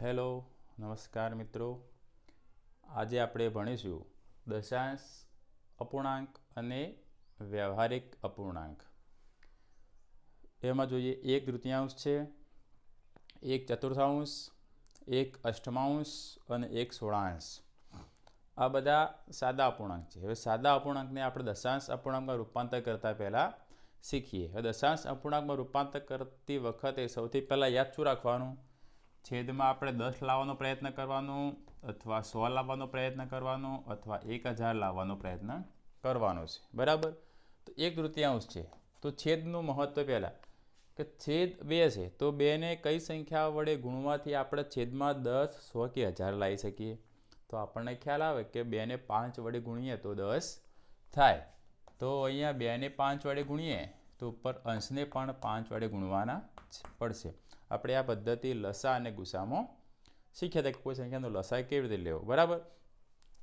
Hello, નમસ્કાર મિત્રો. આજે આપણે ભણીશું દશાંશ અપૂર્ણાંક અને વ્યવહારિક અપૂર્ણાંક. એમાં જોઈએ 1 તૃતીયાંશ છે, 1 ચતુર્થાંશ, 1 અષ્ટમાંશ અને 1 સોળાંશ. આ બધા સાદા અપૂર્ણાંક છે. હવે સાદા અપૂર્ણાંકને આપણે દશાંશ અપૂર્ણાંકમાં રૂપાંતર કરતાં પહેલાં શીખીએ. હવે દશાંશ અપૂર્ણાંકમાં રૂપાંતર કરતી વખતે સૌથી પહેલાં યાદ શું રાખવાનું? છેદમાં આપણે 10 લાવવાનો પ્રયત્ન કરવાનો, અથવા 100 લાવવાનો પ્રયત્ન કરવાનો, અથવા 1000 લાવવાનો પ્રયત્ન કરવાનો છે. બરાબર? તો 1 તૃતીયાંશ છે તો છેદનું મહત્વ પહેલાં કે છેદ 2 છે તો 2ને કઈ સંખ્યા વડે ગુણવાથી આપણે છેદમાં 10, 100 કે 1000 લાવી શકીએ? તો આપણને ખ્યાલ આવે કે 2ને 5 વડે ગુણીએ તો 10 થાય. તો અહીંયા 2ને 5 વડે ગુણીએ તો ઉપર અંશને પણ 5 વડે ગુણવાના પડશે. આપણે આ પદ્ધતિ લસા અને ગુસામાં શીખ્યા હતા કે કોઈ સંખ્યાનો લસા કેવી રીતે લેવો. બરાબર?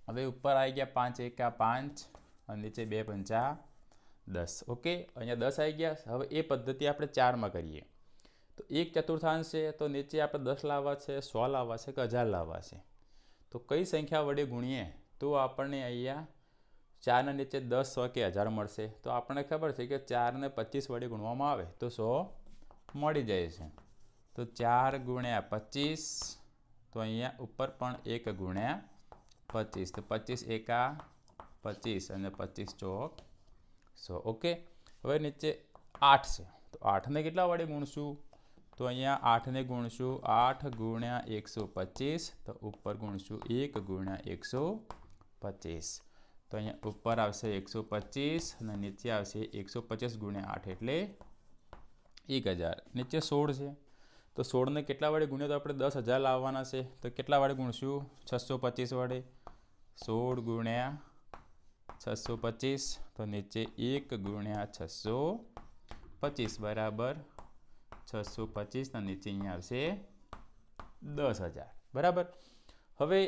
હવે ઉપર આવી ગયા 5 એકા 5 અને નીચે 2 પંચા 10. ઓકે, અહીંયા 10 આવી ગયા. હવે એ પદ્ધતિ આપણે 4માં કરીએ. તો 1 ચતુર્થાંશ છે તો નીચે આપણે 10 લાવવા છે, 100 લાવવા છે કે 1000 લાવવા છે. તો કઈ સંખ્યા વડે ગુણીએ તો આપણને અહીંયા 4 નીચે 10, 100 કે 1000 મળશે? તો આપણને ખબર છે કે 4ને 25 વડે ગુણવામાં આવે તો 100 મળી જાય છે. તો 4 ગુણ્યા 25, તો અહીંયા ઉપર પણ 1 ગુણ્યા 25. તો 25 એકા 25 અને 25 ચોક 100. ઓકે, હવે નીચે 8 છે તો 8ને કેટલા વડે ગુણશું? તો અહીંયા 8ને ગુણશું 8 ગુણ્યા 125, તો ઉપર ગુણશું 1 ગુણ્યા 125. તો અહીંયા ઉપર આવશે 125 અને નીચે આવશે 125 ગુણ્યા 8 એટલે 1000. નીચે 16 છે તો 16ને કેટલા વડે ગુણ્યા? તો આપણે 10000 લાવવાના છે તો કેટલા વડે ગુણશું? 625 વડે. 16 ગુણ્યા 625, તો નીચે 1 ગુણ્યા 625 બરાબર 625 અને નીચે અહીંયા આવશે 10000. બરાબર? હવે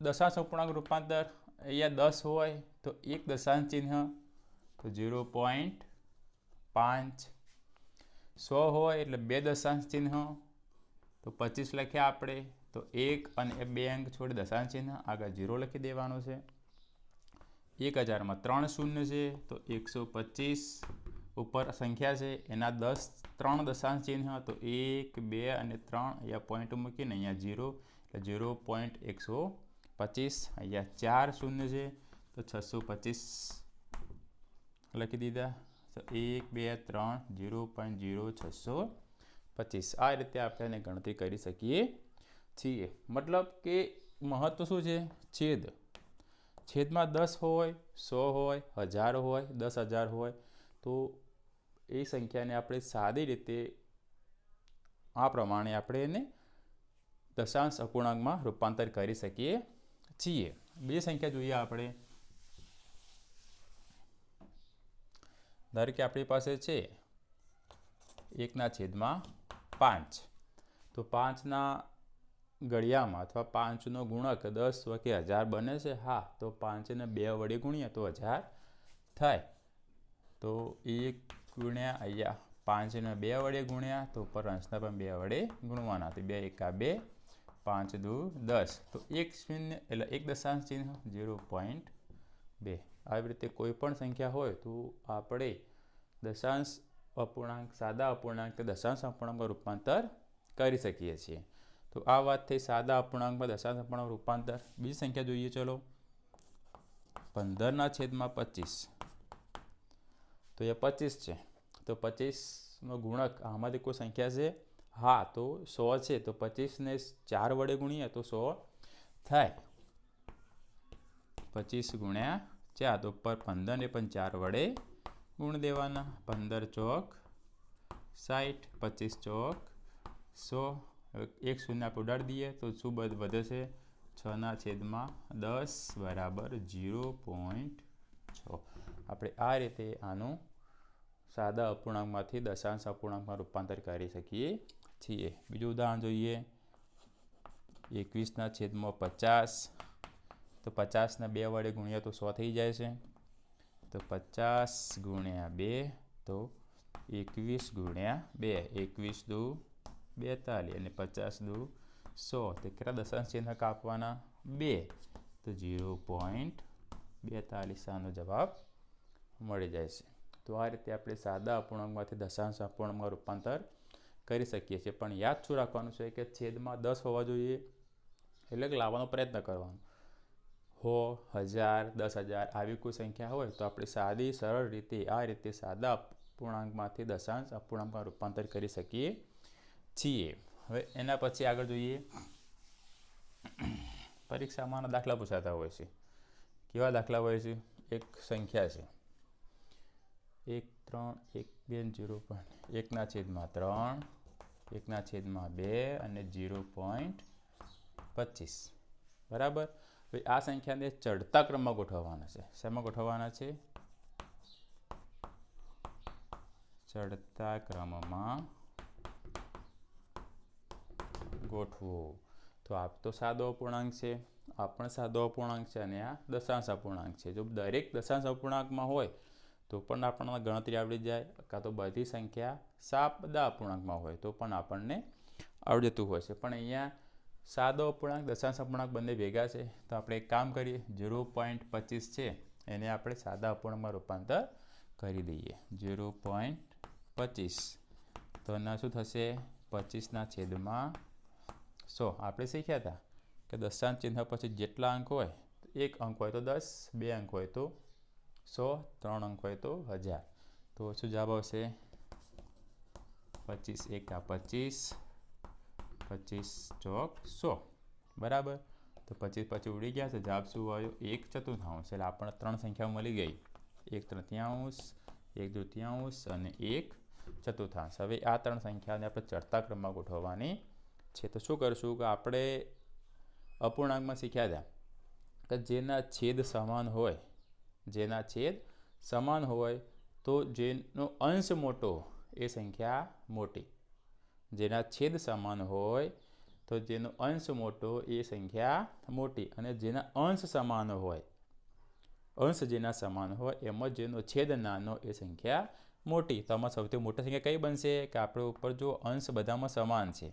દશાંશ અપૂર્ણાંક રૂપાંતર અહીંયા 10 હોય તો એક દશાંશ ચિહ્ન તો 0.5. 100 હોય એટલે 2 દશાંશ ચિહ્ન તો 25 લખ્યા આપણે. તો 1 અને 2 અંક છોડી દશાંશ ચિહ્ન આગળ 0 લખી દેવાનું છે. 1000માં 3 શૂન્ય છે તો 125 ઉપર સંખ્યા છે એના 3 દશાંશ ચિહ્ન તો 1, 2 અને 3 અહીંયા પોઈન્ટ મૂકીને અહીંયા 0 એટલે 0.125. અહીંયા 4 શૂન્ય છે તો 625 લખી દીધા. તો 1, 2, 3 0.0625. આ રીતે આપણે એને ગણતરી કરી શકીએ છીએ. મતલબ કે મહત્વ શું છે? છેદ. છેદમાં 10 હોય, 100 હોય, 1000 હોય, 10000 હોય તો એ સંખ્યાને આપણે સાદી રીતે આ પ્રમાણે આપણે એને દશાંશ અપૂર્ણાંકમાં રૂપાંતર કરી શકીએ છીએ. બીજી સંખ્યા જોઈએ આપણે. ધારો કે આપણી પાસે છે 1/5. તો 5ના ઘડિયામાં અથવા 5નો ગુણક 10 કે 1000 બને છે? હા. તો 5ને 2 વડે ગુણીએ તો 1000 થાય. તો 1 ગુણ્યા અહીંયા 5ને 2 વડે ગુણ્યા તો ઉપર અંશના પણ 2 વડે ગુણવાના. તો 2 એકા 2, 5 દુ 10. તો 1 શૂન્ય એટલે 1 દશાંશ ચિહ્ન 0.2. આવી રીતે કોઈ પણ સંખ્યા હોય તો આપણે દશાંશ અપૂર્ણાંક, સાદા અપૂર્ણાંક કે દશાંશ અપૂર્ણાંકમાં રૂપાંતર કરી શકીએ છીએ. તો આ વાત થઈ સાદા અપૂર્ણાંકમાં દશાંશ અપૂર્ણાંક રૂપાંતર. બીજી સંખ્યા જોઈએ ચલો. 15/25. તો એ 25 છે તો 25નો ગુણક આમાંથી કોઈ સંખ્યા છે? હા. તો 100 છે તો 25ને 4 વડે ગુણીએ તો 100 થાય. 25 ગુણ્યા 4 તો ઉપર 15ને પણ 4 વડે ગુણ દેવાના. 15 ચોક 60, 25 ચોક 100. એક શૂન્ય આપણે ઉડાડી દઈએ તો શું વધે છે? 6/10 બરાબર 0.6. આપણે આ રીતે આનું સાદા અપૂર્ણાંકમાંથી દશાંશ અપૂર્ણાંકમાં રૂપાંતર કરી શકીએ છીએ. બીજું ઉદાહરણ જોઈએ. 21/50. તો 50ને 2 વડે ગુણ્યા તો 100 થઈ જાય છે. તો 50 ગુણ્યા 2 તો 21 ગુણ્યા 2. 21 દુ 42 અને 50 દુ 100 તો કેટલા દશાંશ ચિહ્ન કાપવાના 2 તો 0.42 આનો જવાબ મળી જાય છે. તો આ રીતે આપણે સાદા અપૂર્ણાંકમાંથી દશાંશ અપૂર્ણાંકમાં રૂપાંતર કરી શકીએ છીએ. પણ યાદ શું રાખવાનું છે કે છેદમાં 10 હોવા જોઈએ, એટલે કે લાવવાનો પ્રયત્ન કરવાનો. 100, 1000, 10,000 આવી કોઈ સંખ્યા હોય તો આપણે સાદી સરળ રીતે આ રીતે સાદા અપૂર્ણાંકમાંથી દશાંશ અપૂર્ણાંકમાં રૂપાંતર કરી શકીએ છીએ. હવે એના પછી આગળ જોઈએ, પરીક્ષામાં દાખલા પૂછાતા હોય છે. કેવા દાખલા હોય છે? એક સંખ્યા છે 1, 3, 1, 2, 0.1/3, 1/2 અને 0.25. બરાબર. હવે આ સંખ્યાને ચડતા ક્રમમાં ગોઠવવાના છે. શેમાં ગોઠવવાના છે? ચડતા ક્રમમાં ગોઠવો. તો આ તો સાદો અપૂર્ણાંક છે, આ પણ સાદો અપૂર્ણાંક છે અને આ દશાંશ અપૂર્ણાંક છે. જો દરેક દશાંશ અપૂર્ણાંકમાં હોય તો પણ આપણને ગણતરી આવડી જાય, કાં તો બધી સંખ્યા સાદા અપૂર્ણાંકમાં હોય તો પણ આપણને આવડી જતું હોય છે. પણ અહીંયા સાદો અપૂર્ણાંક દશાંશ અપૂર્ણાંક બંને ભેગા છે તો આપણે એક કામ કરીએ, 0.25 છે એને આપણે સાદા અપૂર્ણાંકમાં રૂપાંતર કરી દઈએ. 0.25 તો એના શું થશે? 25/100. આપણે શીખ્યા હતા કે દશાંશ ચિહ્ન પછી જેટલા અંક હોય, એક અંક હોય તો 10, 2 અંક હોય તો 100, 3 અંક હોય તો 1000. તો શું જવાબ આવશે? 25 × 25, 25 ચોક 100. બરાબર. તો 25 પછી ઉડી ગયા છે, જવાબ શું આવ્યો? 1/4. એટલે આપણને 3 સંખ્યાઓ મળી ગઈ, 1/3, 1/2 અને 1/4. હવે આ 3 સંખ્યાને આપણે ચડતા ક્રમમાં ગોઠવવાની છે. તો શું કરશું કે આપણે અપૂર્ણાંકમાં શીખ્યા હતા કે જેના છેદ સમાન હોય, જેના છેદ સમાન હોય તો જેનો અંશ મોટો એ સંખ્યા મોટી. જેના છેદ સમાન હોય તો જેનો અંશ મોટો એ સંખ્યા મોટી, અને જેના અંશ સમાન હોય, અંશ જેના સમાન હોય એમાં જેનો છેદ નાનો એ સંખ્યા મોટી. તો આમાં સૌથી મોટી સંખ્યા કઈ બનશે? કે આપણે ઉપર જો અંશ બધામાં સમાન છે,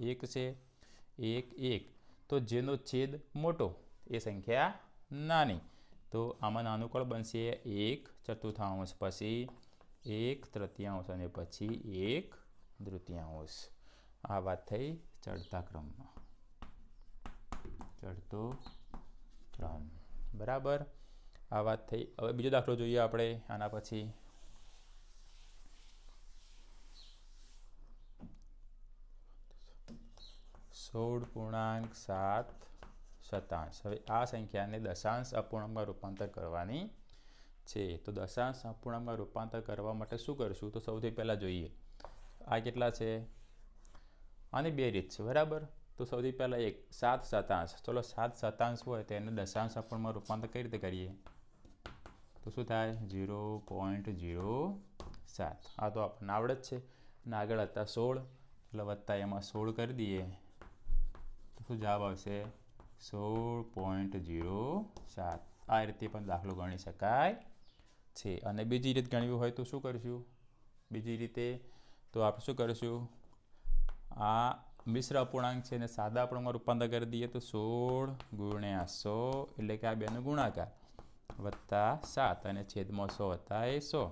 1 છે, 1, 1, તો જેનો છેદ મોટો એ સંખ્યા નાની. તો આમાં નાનું કોણ બનશે? 1/4, પછી 1/3 અને પછી 1/2. આ વાત થઈ ચડતા ક્રમમાં, ચડતો ક્રમ. બરાબર. આ વાત થઈ. હવે બીજો દાખલો જોઈએ આપણે આના પછી. 16.7. હવે આ સંખ્યાને દશાંશ અપૂર્ણાંકમાં રૂપાંતર કરવાની છે. તો દશાંશ અપૂર્ણાંકમાં રૂપાંતર કરવા માટે શું કરશું? તો સૌથી પહેલાં જોઈએ આ કેટલા છે. આની 2 રીત છે. બરાબર. તો સૌથી પહેલાં 7/7. ચલો 7/7 હોય તો એને દશાંશ અપૂર્ણાંકમાં રૂપાંતર કઈ રીતે કરીએ? તો શું થાય? 0.07. આ તો આપણને આવડે જ છે. અને આગળ હતા 16, એટલે વત્તા એમાં 16 કરી દઈએ તો શું જવાબ આવશે? 16.07. આ રીતે પણ દાખલો ગણી શકાય છે. અને બીજી રીત ગણવી હોય તો શું કરીશું? બીજી રીતે તો આપણે શું કરીશું? આ મિશ્ર અપૂર્ણાંક છે એને સાદા અપૂર્ણાંકમાં રૂપાંતર કરી દઈએ તો 16 × 100, એટલે કે આ બેનો ગુણાકાર, વત્તા 7 અને છેદમાં 100 હતા એ 100.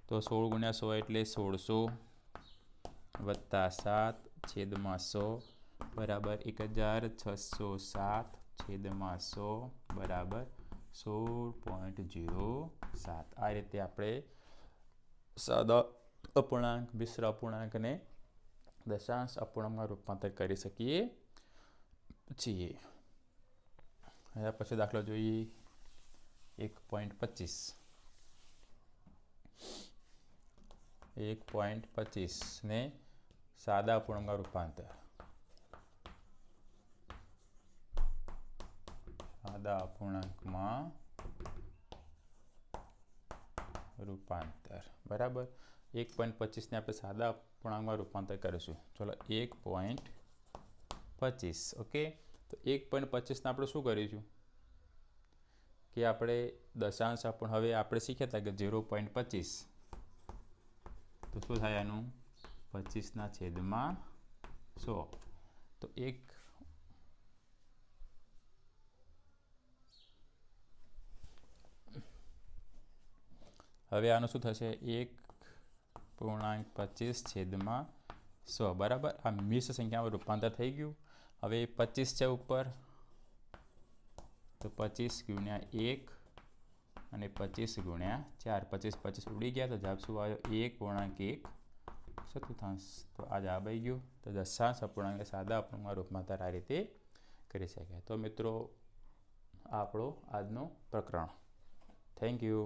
તો 16 × 100 એટલે 1600, વત્તા 7 છેદમાં 100 બરાબર 1607 છેદમાં 100 બરાબર 16.07. આ રીતે આપણે સાદા અપૂર્ણાંક, મિશ્ર અપૂર્ણાંકને દશાંશ અપૂર્ણાંકમાં રૂપાંતર કરી શકીએ છીએ. એના પછી દાખલો જોઈએ 1.25. 1.25 ને સાદા અપૂર્ણાંકમાં રૂપાંતર. સાદા અપૂર્ણાંકમાં રૂપાંતર. બરાબર. 1.25 ને આપણે સાદા અપૂર્ણાંકમાં રૂપાંતર કરીશું. ચલો 1.25. ઓકે. તો 1.25 ને આપણે શું કરીશું કે આપણે દશાંશ અપૂર્ણાંક, હવે આપણે શીખ્યા હતા કે 0.25 તો શું થાય આનું? 25/100. તો 1 હવે આનું શું થશે 1.25/100 બરાબર. આ મિશ્ર સંખ્યામાં રૂપાંતર થઈ ગયું. હવે 25 છે ઉપર તો 25 × 1 અને 25 × 4, 25 ઉડી ગયા તો જવાબ શું આવ્યો 1/1 તો આ જવાબ આવી ગયો. તો દશાંશ અપૂર્ણાંક સાદા અપૂર્ણાંકમાં રૂપાંતર આ રીતે કરી શકાય. તો મિત્રો આપણો આજનો પ્રકરણ. Thank you.